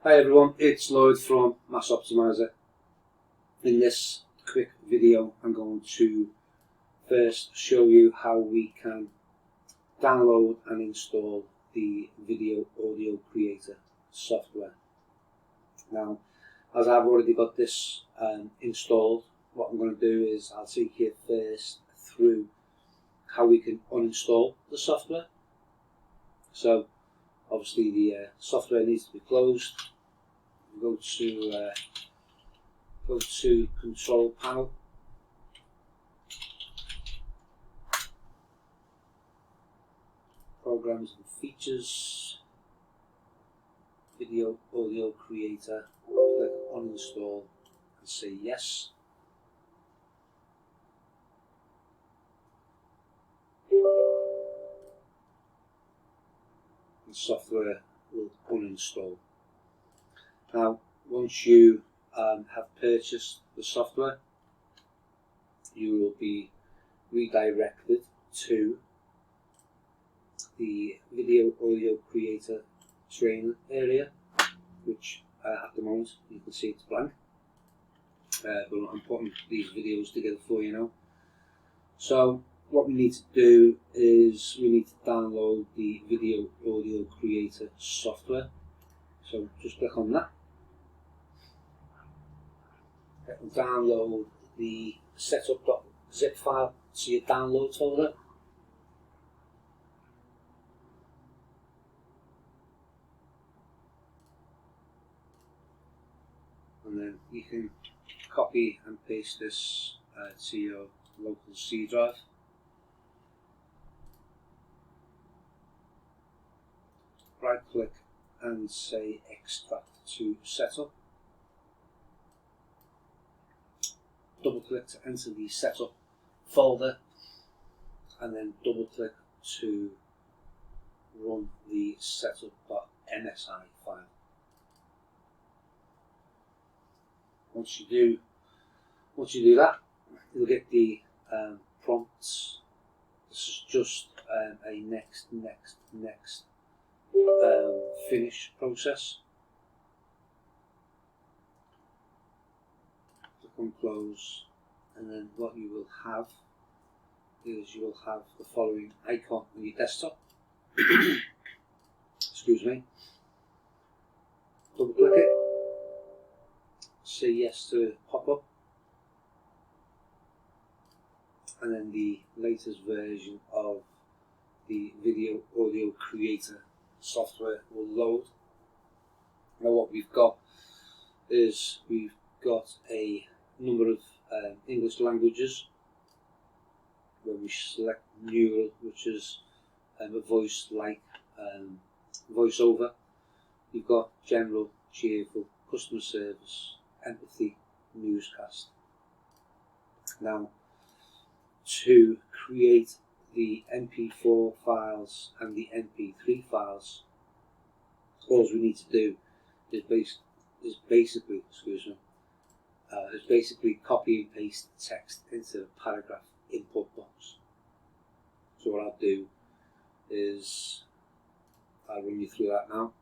Hi everyone, it's Lloyd from Mass Optimizer. In this quick video I'm going to first show you how we can download and install the Video Audio Creator software. Now, as I've already got this installed, what I'm going to do is I'll take you first through how we can uninstall the software. So obviously the software needs to be closed. Go to Control Panel, Programs and Features, Video Audio Creator, click Uninstall and say yes. The software will uninstall. Now, once you have purchased the software, you will be redirected to the Video Audio Creator training area, which at the moment you can see it's blank, but I'm putting these videos together for you now. So what we need to do is we need to download the Video Audio Creator software. So just click on that. Download the setup.zip file to your downloads folder. And then you can copy and paste this to your local C drive. Right click and say extract to setup. Double click to enter the setup folder, and then double click to run the setup.msi file. Once you do that, you'll get the prompts. This is just a next finish process. Click on close, and then what you will have is you will have the following icon on your desktop. Excuse me. Double click it, say yes to pop up, and then the latest version of the Video Audio Creator software will load. Now what we've got is we've got a number of English languages. When we select Neural, which is a voice like voiceover, you've got General, Cheerful, Customer Service, Empathy, Newscast. Now, to create the MP4 files and the MP3 files, all we need to do is basically copy and paste the text into the paragraph input box. So what I'll do is I'll run you through that now.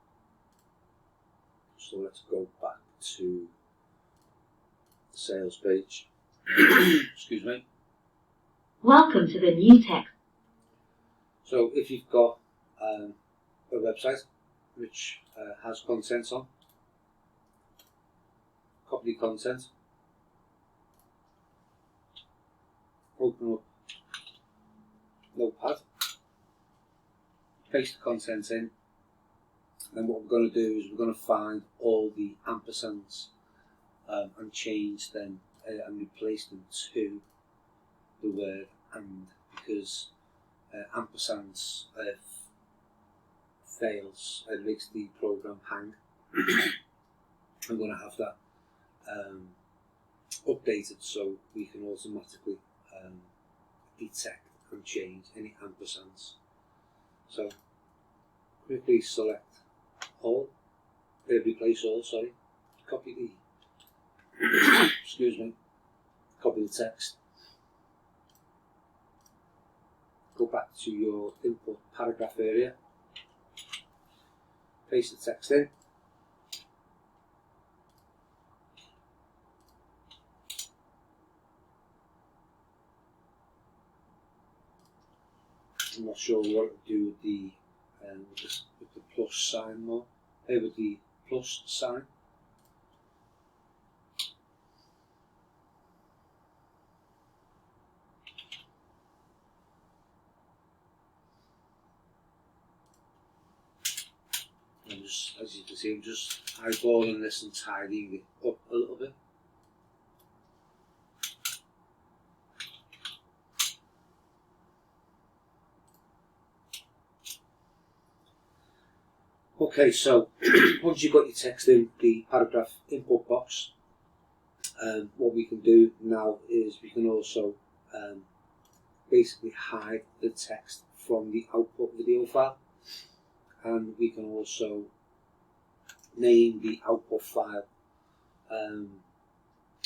So let's go back to the sales page. Excuse me. Welcome to the new text. So if you've got a website which has content on, copy the content, open up Notepad, paste the content in, and what we're going to do is we're going to find all the ampersands and change them and replace them to the word and, because ampersands fails, it makes the program hang. I'm going to have that updated so we can automatically detect and change any ampersands. So quickly select all, replace all, sorry, copy the excuse me, copy the text, go back to your input paragraph area, paste the text in, not sure what to do with the plus sign more, with the plus sign. And just, as you can see, I'm just eyeballing this and tidying it up a little bit. Okay, so once you've got your text in the paragraph input box, what we can do now is we can also basically hide the text from the output video file, and we can also name the output file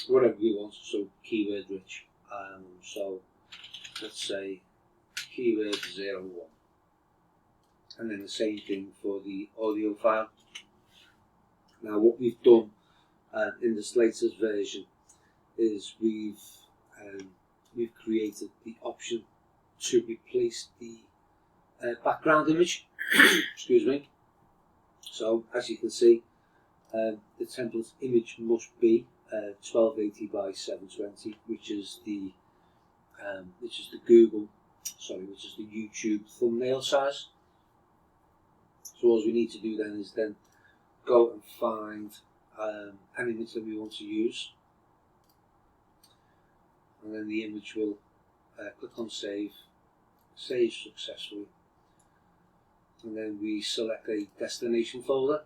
whatever we want, so keyword rich. So let's say keyword 01. And then the same thing for the audio file. Now what we've done in this latest version is we've created the option to replace the background image. Excuse me. So as you can see, the template image must be 1280 by 720, which is the YouTube thumbnail size. So all we need to do then is go and find an image that we want to use, and then the image will click on save successfully, and then we select a destination folder.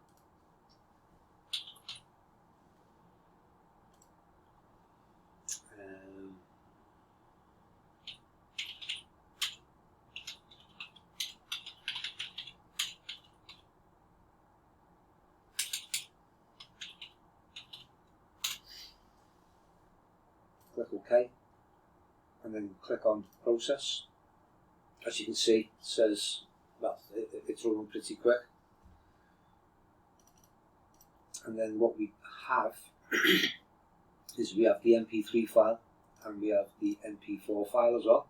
Click OK, and then click on process. As you can see, it says that it's running pretty quick. And then what we have is we have the MP3 file and we have the MP4 file as well.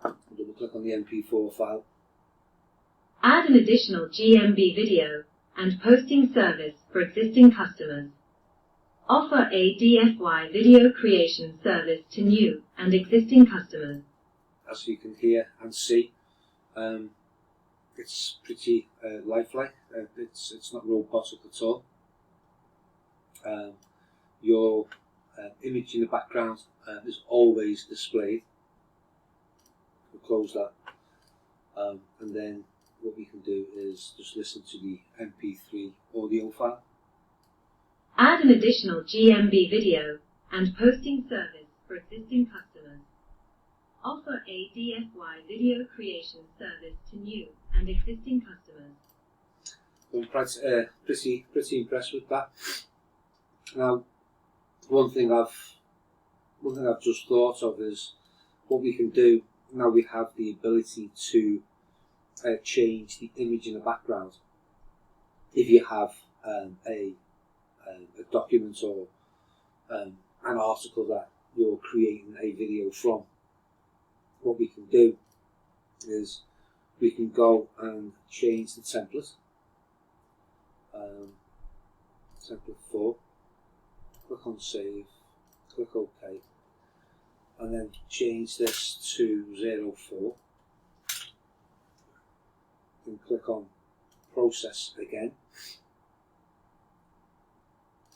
Double click on the MP4 file. Add an additional GMB video and posting service for existing customers. Offer a DFY video creation service to new and existing customers. As you can hear and see, it's pretty lifelike. It's not robotic at all. Your image in the background is always displayed. We'll close that, and then what we can do is just listen to the MP3 audio file. Add an additional GMB video and posting service for existing customers. Offer a DFY video creation service to new and existing customers. I'm pretty impressed with that. Now, one thing I've just thought of is what we can do now. We have the ability to change the image in the background. If you have a document or an article that you're creating a video from, what we can do is we can go and change the template. Template 4, click on save, click OK, and then change this to 04, then click on process again,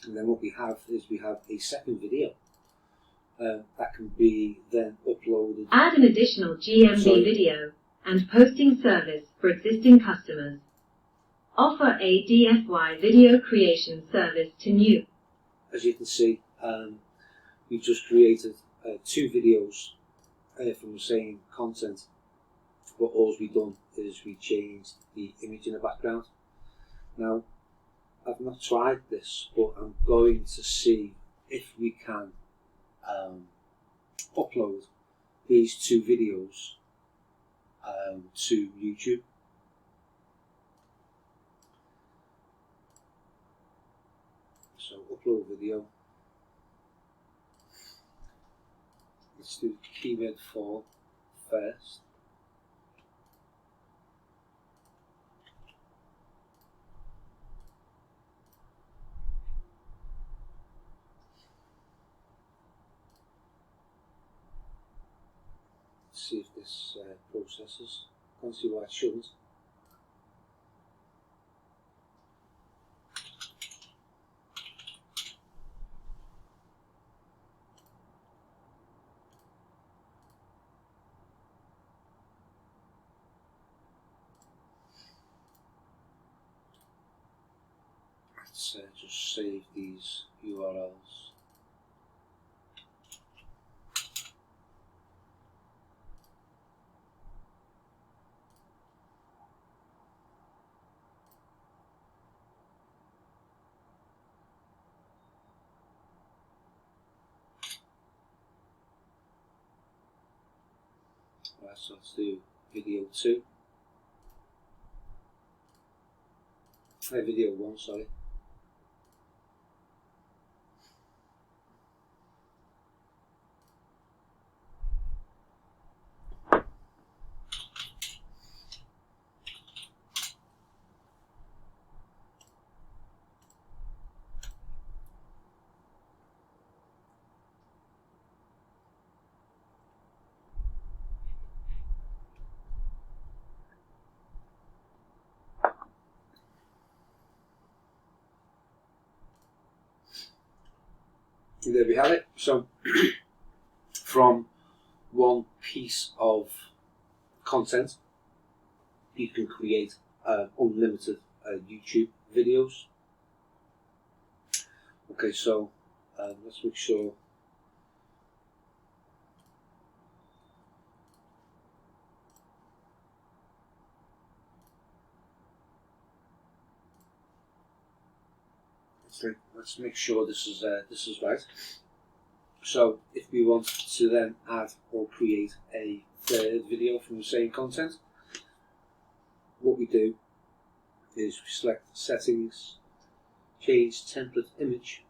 and then what we have is we have a second video that can be then uploaded. Add an additional GMB video and posting service for existing customers. Offer a DFY video creation service to new. As you can see, we've just created 2 videos from the same content, but all we've done is we changed the image in the background. Now, I've not tried this, but I'm going to see if we can upload these 2 videos to YouTube. So upload video. Let's do keyword 4 first. Let's see if this processes. Can't see why it shouldn't. Let's just save these URLs. Right, so let's do video 2. Video 1, sorry. And there we have it. So from one piece of content you can create unlimited YouTube videos. Okay, so let's make sure let's make sure this is right. So if we want to then add or create a third video from the same content, what we do is we select settings, change template image,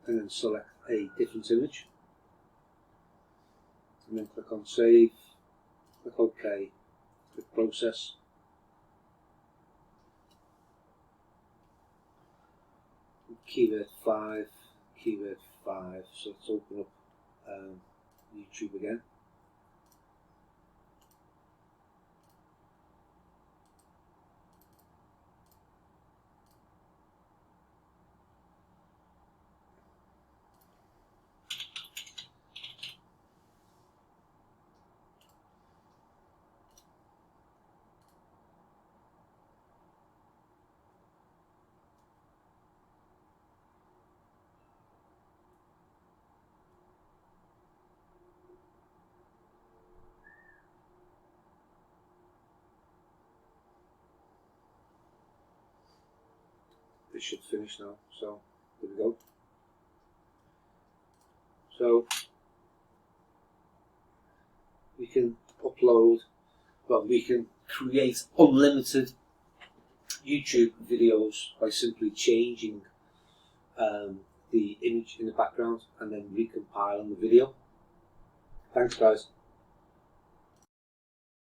and then select a different image, and then click on save, click OK, click process. Keyword 5, so let's open up YouTube again. This should finish now, so there we go. So we can upload, well, we can create unlimited YouTube videos by simply changing the image in the background and then recompiling the video. Thanks guys.